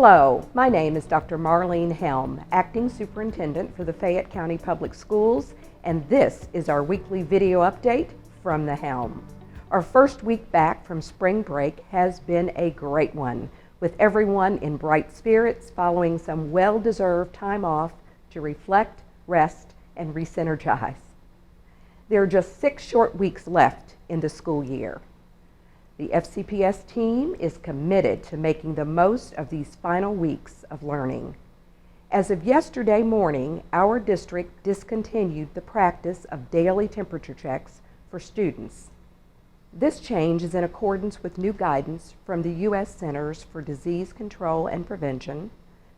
Hello, my name is Dr. Marlene Helm, Acting Superintendent for the Fayette County Public Schools, and this is our weekly video update from the Helm. Our first week back from spring break has been a great one, with everyone in bright spirits following some well-deserved time off to reflect, rest, and re-synergize. There are just 6 short weeks left in the school year. The FCPS team is committed to making the most of these final weeks of learning. As of yesterday morning, our district discontinued the practice of daily temperature checks for students. This change is in accordance with new guidance from the U.S. Centers for Disease Control and Prevention,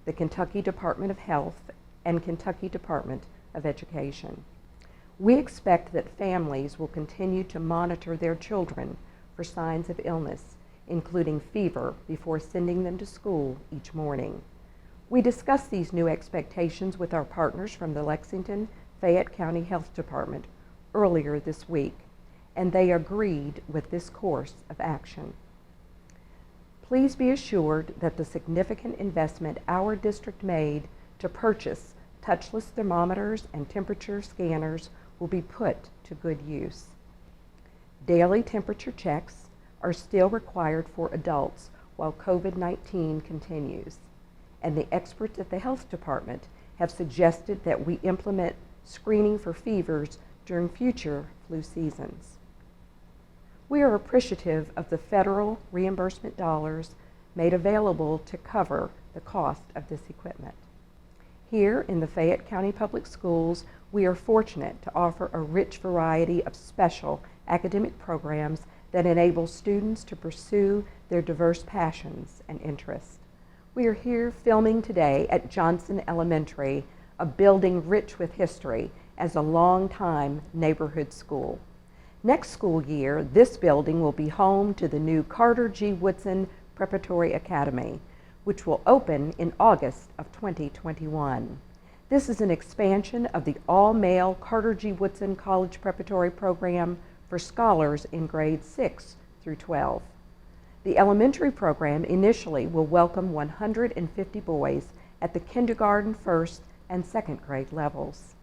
the Kentucky Department of Health, and Kentucky Department of Education. We expect that families will continue to monitor their children for signs of illness, including fever, before sending them to school each morning. We discussed these new expectations with our partners from the Lexington Fayette County Health Department earlier this week, and they agreed with this course of action. Please be assured that the significant investment our district made to purchase touchless thermometers and temperature scanners will be put to good use. Daily temperature checks are still required for adults while COVID-19 continues, and the experts at the health department have suggested that we implement screening for fevers during future flu seasons. We are appreciative of the federal reimbursement dollars made available to cover the cost of this equipment. Here in the Fayette County Public Schools, we are fortunate to offer a rich variety of special academic programs that enable students to pursue their diverse passions and interests. We are here filming today at Johnson Elementary, a building rich with history as a long-time neighborhood school. Next school year, this building will be home to the new Carter G. Woodson Preparatory Academy, which will open in August of 2021. This is an expansion of the all-male Carter G. Woodson College Preparatory Program for scholars in grades 6 through 12. The elementary program initially will welcome 150 boys at the kindergarten, first, and second grade levels.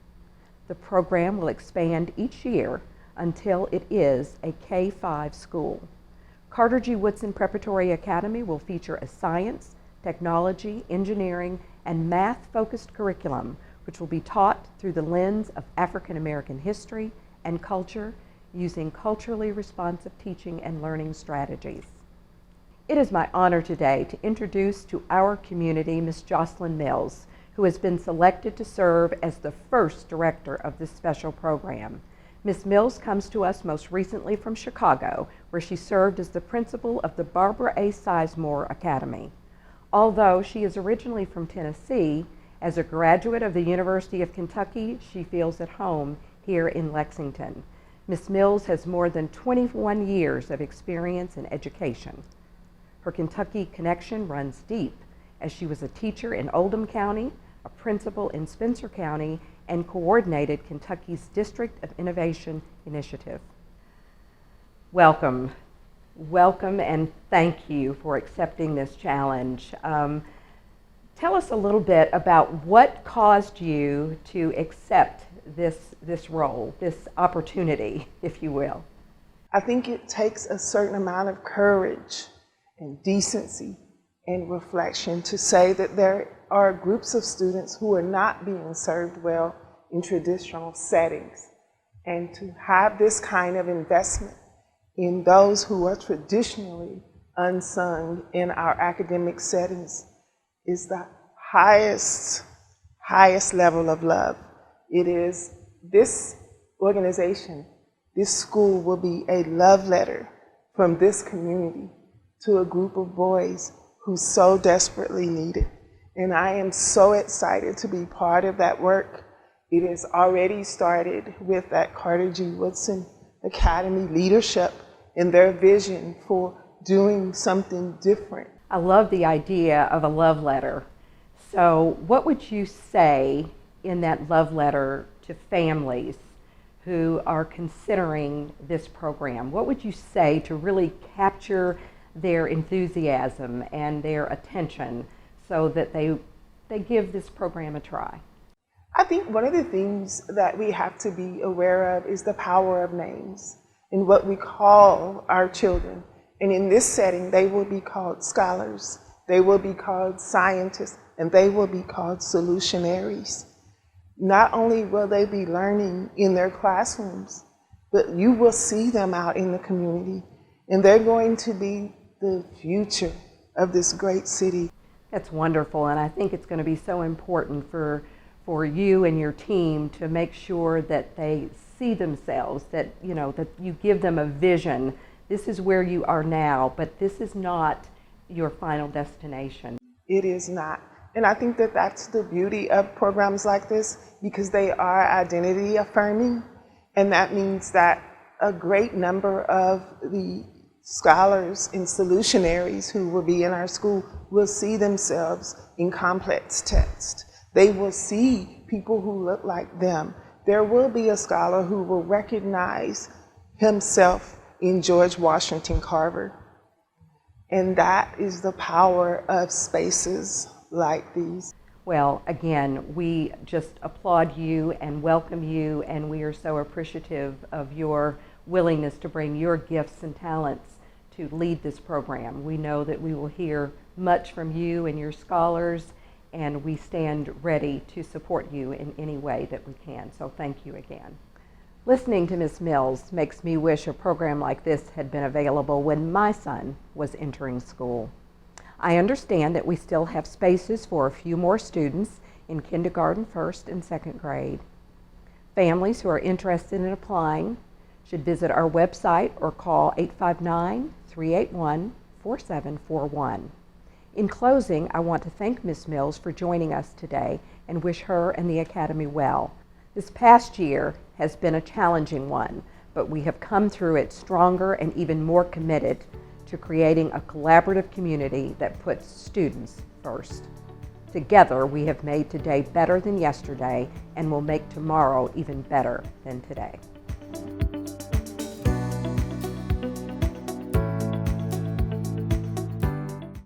The program will expand each year until it is a K-5 school. Carter G. Woodson Preparatory Academy will feature a science, technology, engineering, and math-focused curriculum, which will be taught through the lens of African American history and culture, using culturally responsive teaching and learning strategies. It is my honor today to introduce to our community Ms. Jocelyn Mills, who has been selected to serve as the first director of this special program. Ms. Mills comes to us most recently from Chicago, where she served as the principal of the Barbara A. Sizemore Academy. Although she is originally from Tennessee, as a graduate of the University of Kentucky, she feels at home here in Lexington. Ms. Mills has more than 21 years of experience in education. Her Kentucky connection runs deep, as she was a teacher in Oldham County, a principal in Spencer County, and coordinated Kentucky's District of Innovation Initiative. Welcome. Welcome, and thank you for accepting this challenge. Tell us a little bit about what caused you to accept this role, this opportunity, if you will. I think it takes a certain amount of courage and decency and reflection to say that there are groups of students who are not being served well in traditional settings, and to have this kind of investment in those who are traditionally unsung in our academic settings is the highest level of love. It is this organization, this school will be a love letter from this community to a group of boys who so desperately need it. And I am so excited to be part of that work. It has already started with that Carter G. Woodson Academy leadership and their vision for doing something different. I love the idea of a love letter. So what would you say in that love letter to families who are considering this program? What would you say to really capture their enthusiasm and their attention so that they give this program a try? I think one of the things that we have to be aware of is the power of names and what we call our children. And in this setting, they will be called scholars, they will be called scientists, and they will be called solutionaries. Not only will they be learning in their classrooms, but you will see them out in the community, and they're going to be the future of this great city. That's wonderful, and I think it's going to be so important for you and your team to make sure that they see themselves, that that you give them a vision. This is where you are now, but this is not your final destination. It is not. And I think that that's the beauty of programs like this, because they are identity affirming. And that means that a great number of the scholars and solutionaries who will be in our school will see themselves in complex text. They will see people who look like them. There will be a scholar who will recognize himself in George Washington Carver. And that is the power of spaces like these. Well, again, we just applaud you and welcome you, and we are so appreciative of your willingness to bring your gifts and talents to lead this program. We know that we will hear much from you and your scholars, and we stand ready to support you in any way that we can. So thank you again. Listening to Ms. Mills makes me wish a program like this had been available when my son was entering school. I understand that we still have spaces for a few more students in kindergarten, first, and second grade. Families who are interested in applying should visit our website or call 859-381-4741. In closing, I want to thank Ms. Mills for joining us today and wish her and the Academy well. This past year has been a challenging one, but we have come through it stronger and even more committed to creating a collaborative community that puts students first. Together, we have made today better than yesterday and will make tomorrow even better than today.